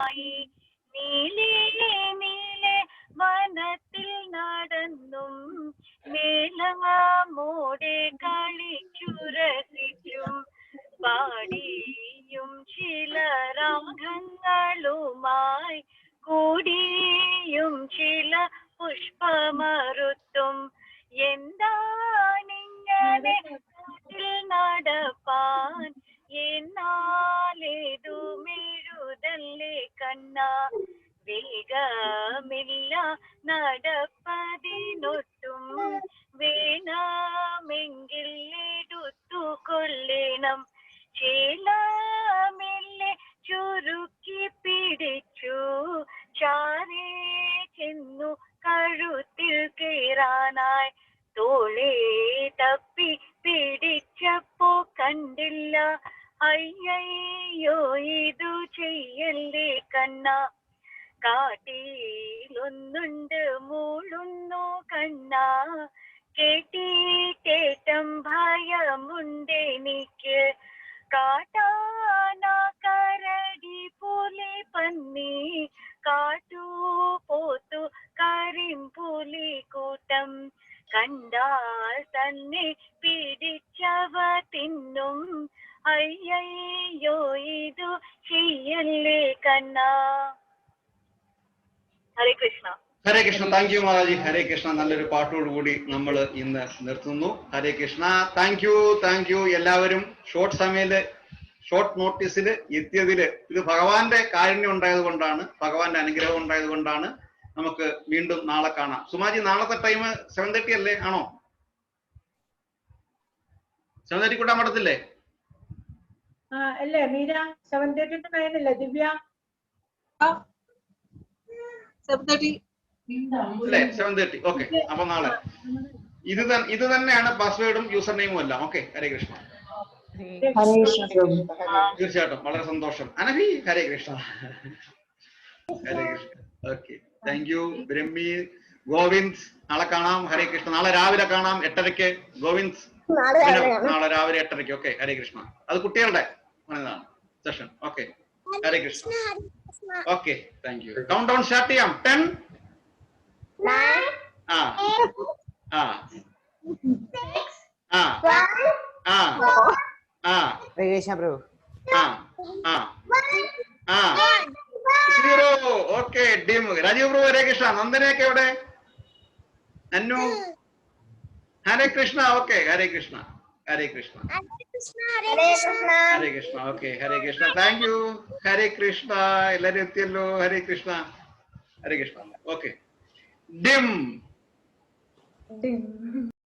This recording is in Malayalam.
നീലേ നീലെ വനത്തിൽ നടന്നും മേളമോടെ കളിച്ചു രസിച്ചും പാടിയും ചില രാഗങ്ങളുമായി കൂടിയും ചില പുഷ്പമറുത്തും എന്താണിങ്ങനെ നടപ്പാൻ എന്നാലേതുമെഴുതല്ലേ കണ്ണ വേഗമില്ല നടപ്പതിനൊട്ടും വേണമെങ്കിൽ എടുത്തു കൊള്ളണം ചേലമെല്ലെ ചുരുക്കി പിടിച്ചു ചാരേ ചെന്നു കഴുത്തിൽ കയറാനായി തോളെ തപ്പി പിടിച്ചപ്പോ കണ്ടില്ല അയ്യയ്യോ ഇതു ചെയ്യല്ലേ കണ്ണ കാട്ടിലൊന്നുണ്ട് മൂളുന്നു കണ്ണ കേട്ടം ഭയമുണ്ടെനിക്ക് കാട്ടാന കരടി പോലെ പന്നി കാട്ടു പോത്തു കരിമ്പുലി കൂട്ടം കണ്ടാൽ തന്നെ പിടിച്ചവ തിന്നും അയ്യയ്യോ ഇതു ചെയ്യല്ലേ കണ്ണ. ഹരേ കൃഷ്ണ. ഹരേ കൃഷ്ണ. താങ്ക് യു മാതാജി. ഹരേ കൃഷ്ണ. നല്ലൊരു പാട്ടോടുകൂടി നമ്മൾ ഇന്ന് നിർത്തുന്നു. ഹരേ കൃഷ്ണ. താങ്ക് യു എല്ലാവരും ഷോർട്ട് നോട്ടീസിൽ എത്തിയതിൽ. ഇത് ഭഗവാന്റെ കാരുണ്യം ഉണ്ടായത് കൊണ്ടാണ്, ഭഗവാന്റെ അനുഗ്രഹം ഉണ്ടായത് കൊണ്ടാണ്. നമുക്ക് വീണ്ടും നാളെ കാണാം. സുമാജി, നാളത്തെ ടൈം 7:30 അല്ലേ? ആണോ? 7:30 കൂട്ടാൻ പറ്റത്തില്ലേ? അല്ലേ മീര? 7:30 കഴിഞ്ഞല്ലേ ദിവ്യ? 7:30 അല്ലേ? 7:30. ഓക്കെ. അപ്പൊ നാളെ ഇത് തന്നെയാണ് പാസ്വേഡും യൂസർ നെയിമും എല്ലാം. ഓക്കെ. ഹരേ കൃഷ്ണ. തീർച്ചയായിട്ടും വളരെ സന്തോഷം. Anaghi, Hare Krishna. Hare Krishna. Okay. Thank you Brahmi, Govind. നാളെ കാണാം. ഹരേ കൃഷ്ണ. നാളെ രാവിലെ കാണാം 8:30. ഗോവിന്ദ് നാളെ രാവിലെ 8:30. ഓക്കെ. ഹരേ കൃഷ്ണ. അത് കുട്ടികളുടെ session. Okay. Hare Krishna. Okay. Thank you. Count down start ചെയ്യാം. 10 ഓക്കെ. ഡിം. രാജീവ് പ്രഭു, ഹരേ കൃഷ്ണ. നന്ദനയൊക്കെ എവിടെ? Nannu, Hare Krishna. Okay. Hare Krishna. Hare Krishna. Hare Krishna. Okay. Hare Krishna. Thank you. Hare Krishna. എല്ലാരും എത്തിയല്ലോ. ഹരേ കൃഷ്ണ. ഹരേ കൃഷ്ണ. ഓക്കെ. ഡിം.